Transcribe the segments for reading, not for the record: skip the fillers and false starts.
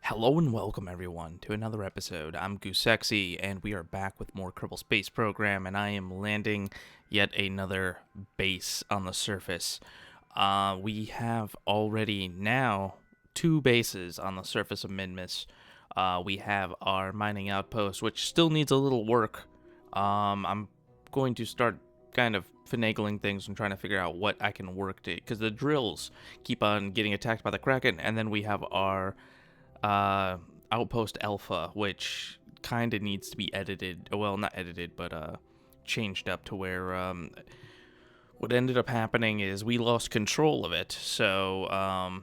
Hello and welcome everyone to another episode. I'm Goosexi and we are back with more Kerbal Space Program, and I am landing yet another base on the surface. We have already now 2 bases on the surface of Minmus. We have our mining outpost, which still needs a little work. I'm going to start kind of finagling things and trying to figure out what I can work to, because the drills keep on getting attacked by the Kraken, and then we have our outpost alpha, which kind of needs to be edited. Well, not edited, but changed up to where what ended up happening is we lost control of it. So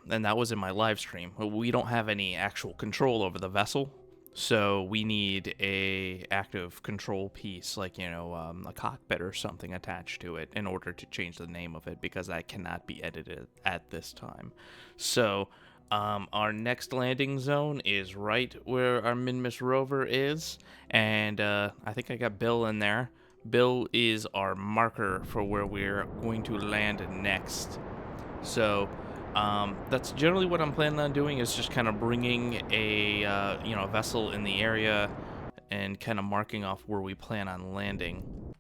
and that was in my live stream. We don't have any actual control over the vessel, so we need a active control piece, like, you know, a cockpit or something attached to it in order to change the name of it, because that cannot be edited at this time. So our next landing zone is right where our Minmus rover is, and I think I got Bill in there. Bill is our marker for where we're going to land next. So that's generally what I'm planning on doing, is just kind of bringing a vessel in the area and kind of marking off where we plan on landing.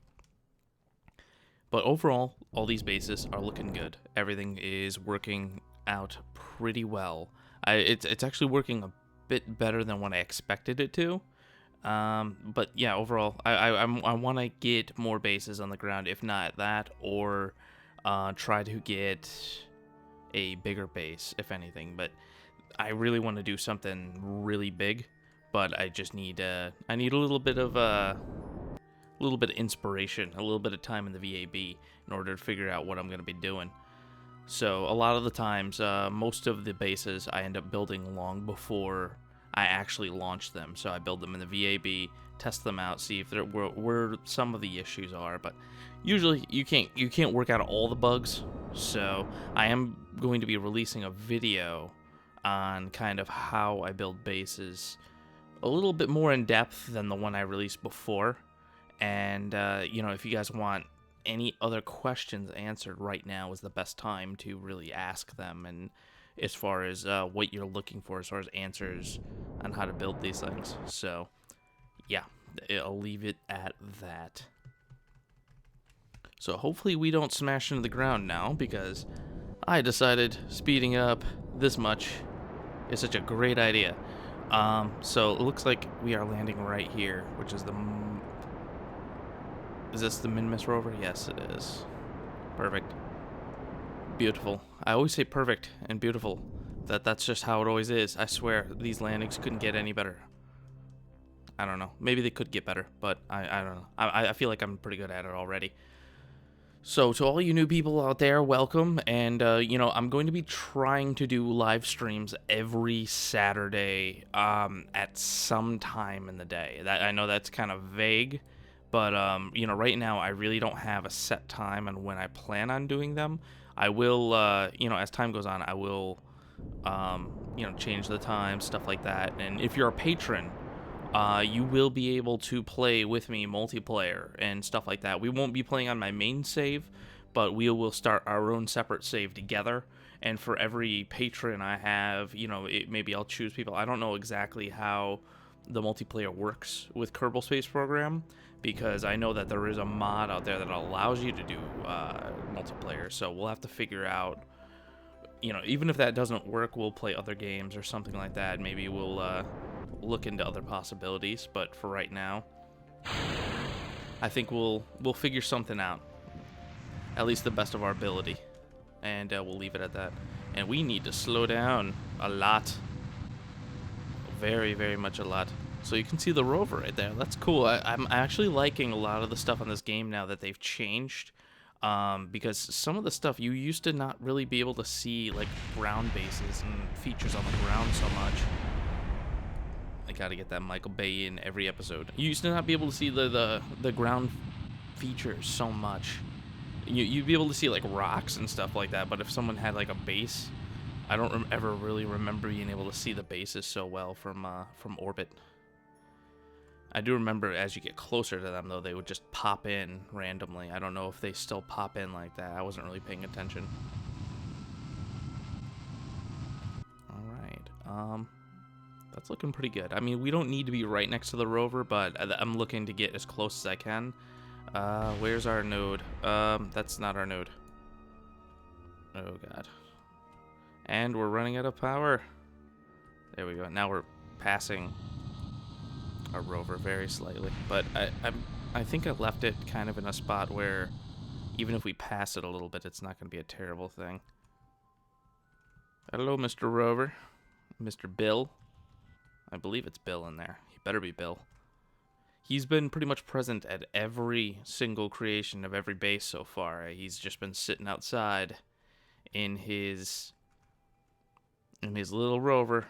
But overall, all these bases are looking good. Everything is working out pretty well. It's actually working a bit better than what I expected it to. But yeah, overall, I want to get more bases on the ground, if not that, or try to get a bigger base, if anything. But I really want to do something really big, but I just need I need a little bit of inspiration, a little bit of time in the VAB in order to figure out what I'm going to be doing. So a lot of the times, most of the bases I end up building long before I actually launch them. So I build them in the VAB, test them out, see if where some of the issues are. But usually you can't work out all the bugs. So I am going to be releasing a video on kind of how I build bases, a little bit more in depth than the one I released before. And if you guys want any other questions answered, right now is the best time to really ask them, and as far as what you're looking for as far as answers on how to build these things. So yeah, I'll leave it at that. So hopefully we don't smash into the ground now, because I decided speeding up this much is such a great idea. So it looks like we are landing right here, which is Is this the Minmus rover? Yes, it is. Perfect. Beautiful. I always say perfect and beautiful. That's just how it always is. I swear, these landings couldn't get any better. I don't know. Maybe they could get better, but I don't know. I feel like I'm pretty good at it already. So to all you new people out there, welcome. And, I'm going to be trying to do live streams every Saturday at some time in the day. I know that's kind of vague. But, right now I really don't have a set time on when I plan on doing them. I will, as time goes on, I will, change the time, stuff like that. And if you're a patron, you will be able to play with me multiplayer and stuff like that. We won't be playing on my main save, but we will start our own separate save together. And for every patron I have, maybe I'll choose people. I don't know exactly how the multiplayer works with Kerbal Space Program, because I know that there is a mod out there that allows you to do multiplayer. So we'll have to figure out, even if that doesn't work, we'll play other games or something like that. Maybe we'll look into other possibilities. But for right now, I think we'll figure something out, at least the best of our ability, and we'll leave it at that. And we need to slow down a lot, very, very much a lot. So you can see the rover right there. That's cool. I'm actually liking a lot of the stuff on this game now that they've changed, because some of the stuff you used to not really be able to see, like ground bases and features on the ground so much. I gotta get that Michael Bay in every episode. You used to not be able to see the ground features so much. You'd be able to see like rocks and stuff like that, but if someone had like a base, I don't ever really remember being able to see the bases so well from orbit. I do remember as you get closer to them, though, they would just pop in randomly. I don't know if they still pop in like that. I wasn't really paying attention. All right. That's looking pretty good. I mean, we don't need to be right next to the rover, but I'm looking to get as close as I can. Where's our node? That's not our node. Oh, God. And we're running out of power. There we go. Now we're passing our rover very slightly. But I think I left it kind of in a spot where even if we pass it a little bit, it's not going to be a terrible thing. Hello, Mr. Rover. Mr. Bill. I believe it's Bill in there. He better be Bill. He's been pretty much present at every single creation of every base so far. He's just been sitting outside in his little rover,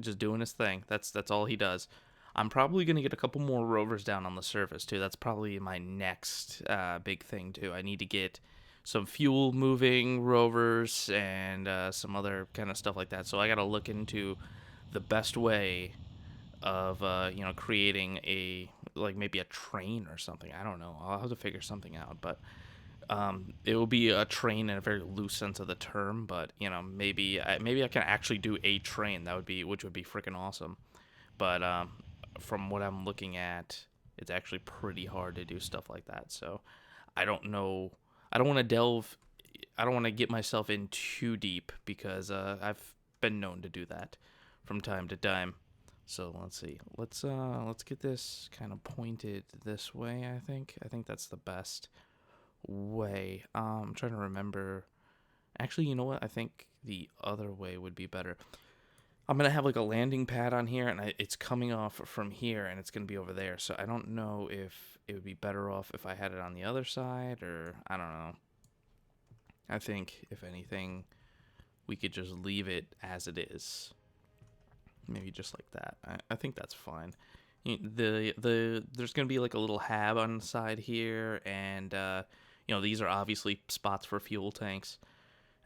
just doing his thing. That's all he does. I'm probably going to get a couple more rovers down on the surface, too. That's probably my next big thing, too. I need to get some fuel-moving rovers and some other kind of stuff like that. So I got to look into the best way of, creating maybe a train or something. I don't know. I'll have to figure something out. But it will be a train in a very loose sense of the term. But, maybe I can actually do a train. Which would be freaking awesome. But from what I'm looking at, it's actually pretty hard to do stuff like that. So I don't know. I don't want to get myself in too deep because I've been known to do that from time to time. So let's see. Let's get this kind of pointed this way, I think. I think that's the best way. I'm trying to remember. Actually, you know what? I think the other way would be better. I'm going to have like a landing pad on here, and it's coming off from here, and it's going to be over there. So I don't know if it would be better off if I had it on the other side, or I don't know. I think, if anything, we could just leave it as it is. Maybe just like that. I think that's fine. There's going to be like a little hab on the side here, and, these are obviously spots for fuel tanks.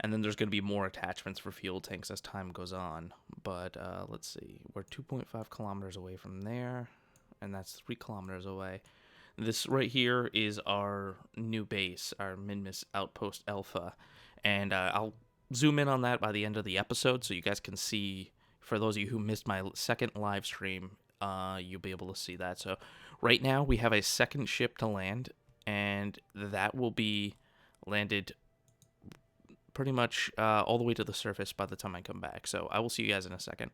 And then there's going to be more attachments for fuel tanks as time goes on. But let's see. We're 2.5 kilometers away from there. And that's 3 kilometers away. This right here is our new base, our Minmus Outpost Alpha. And I'll zoom in on that by the end of the episode so you guys can see. For those of you who missed my second live stream, you'll be able to see that. So right now we have a second ship to land. And that will be landed pretty much all the way to the surface by the time I come back. So I will see you guys in a second.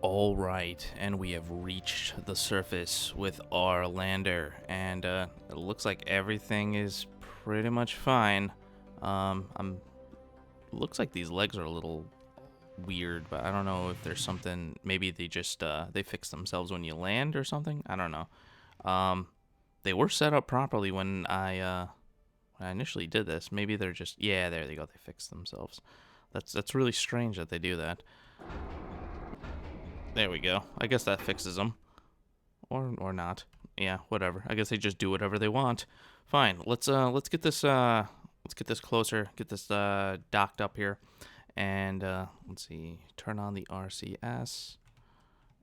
All right, and we have reached the surface with our lander, and it looks like everything is pretty much fine. Looks like these legs are a little weird, but I don't know if there's something. Maybe they just they fix themselves when you land or something. I don't know. They were set up properly when I initially did this. Maybe they're just there they go. They fixed themselves. That's really strange that they do that. There we go. I guess that fixes them. Or not. Yeah, whatever. I guess they just do whatever they want. Fine. Let's get this closer. Get this docked up here. And let's see. Turn on the RCS.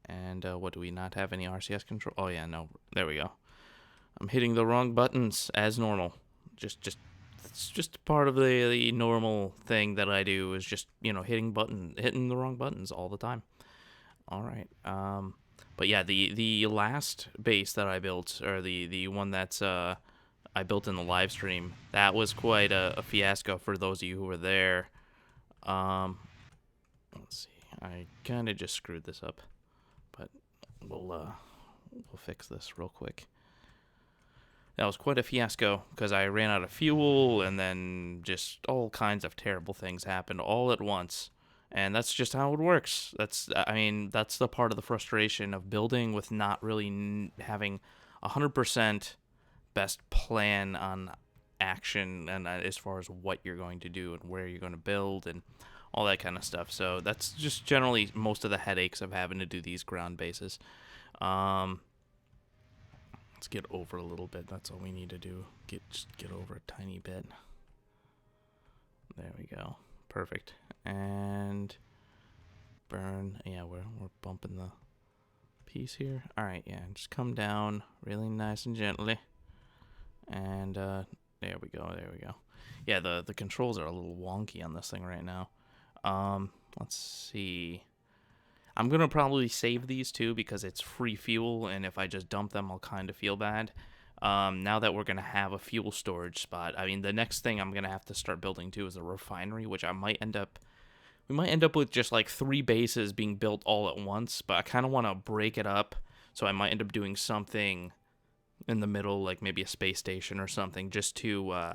And what, do we not have any RCS control? Oh yeah, no. There we go. I'm hitting the wrong buttons as normal. It's just part of the normal thing that I do is just, hitting the wrong buttons all the time. All right. But yeah, the last base that I built, or the one that's I built in the live stream, that was quite a fiasco for those of you who were there. Let's see. I kind of just screwed this up but we'll fix this real quick. That was quite a fiasco because I ran out of fuel, and then just all kinds of terrible things happened all at once. And that's just how it works. That's the part of the frustration of building with not really having 100% best plan on action and as far as what you're going to do and where you're going to build and all that kind of stuff. So that's just generally most of the headaches of having to do these ground bases. Let's get over a little bit. That's all we need to do. Just get over a tiny bit. There we go. Perfect. And burn. Yeah, we're bumping the piece here. All right, yeah, just come down really nice and gently. And there we go. There we go. Yeah, the controls are a little wonky on this thing right now. Let's see. I'm going to probably save these two because it's free fuel, and if I just dump them, I'll kind of feel bad. Now that we're going to have a fuel storage spot, I mean, the next thing I'm going to have to start building too is a refinery, which we might end up with just like 3 bases being built all at once, but I kind of want to break it up, so I might end up doing something in the middle, like maybe a space station or something, just to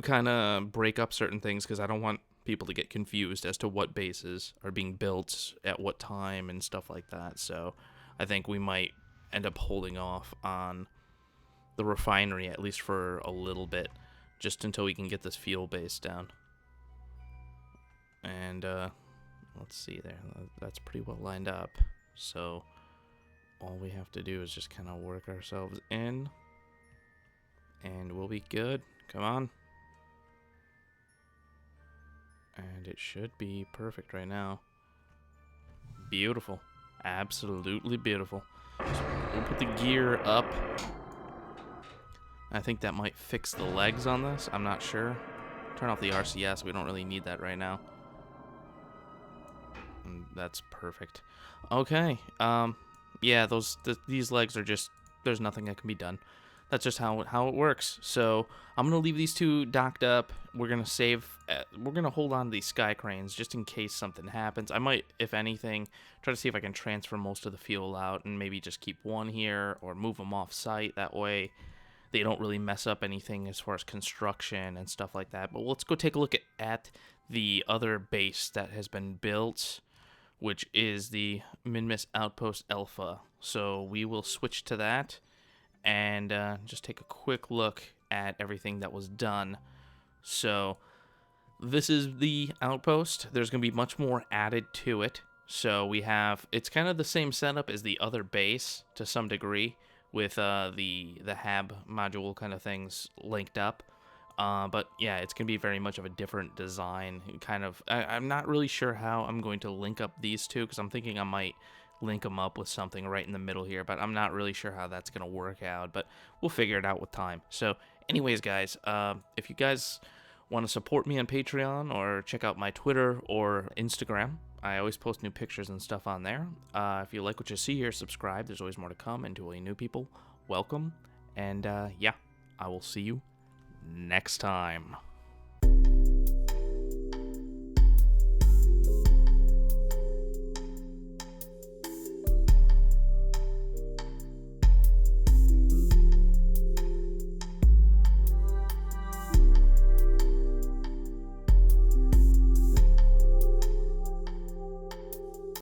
kind of break up certain things, because I don't want people to get confused as to what bases are being built at what time and stuff like that. So I think we might end up holding off on the refinery, at least for a little bit, just until we can get this fuel base down. And let's see there. That's pretty well lined up. So all we have to do is just kind of work ourselves in, and we'll be good. Come on. And it should be perfect right now. Beautiful. Absolutely beautiful. So we'll put the gear up. I think that might fix the legs on this. I'm not sure. Turn off the RCS. We don't really need that right now. And that's perfect. Okay. Yeah, these legs are just... There's nothing that can be done. That's just how it works. So I'm going to leave these two docked up. We're going to save... we're going to hold on to these sky cranes just in case something happens. I might, if anything, try to see if I can transfer most of the fuel out and maybe just keep one here or move them off site. That way they don't really mess up anything as far as construction and stuff like that. But let's go take a look at the other base that has been built, which is the Minmus Outpost Alpha. So we will switch to that and just take a quick look at everything that was done. So this is the outpost. There's going to be much more added to it. So we have, it's kind of the same setup as the other base to some degree, with the HAB module kind of things linked up. But yeah, it's going to be very much of a different design. Kind of, I'm not really sure how I'm going to link up these two, because I'm thinking I might link them up with something right in the middle here, but I'm not really sure how that's going to work out, but we'll figure it out with time. So anyways, guys, if you guys want to support me on Patreon or check out my Twitter or Instagram, I always post new pictures and stuff on there. If you like what you see here, subscribe. There's always more to come. And to all you new people, welcome. And yeah, I will see you next time.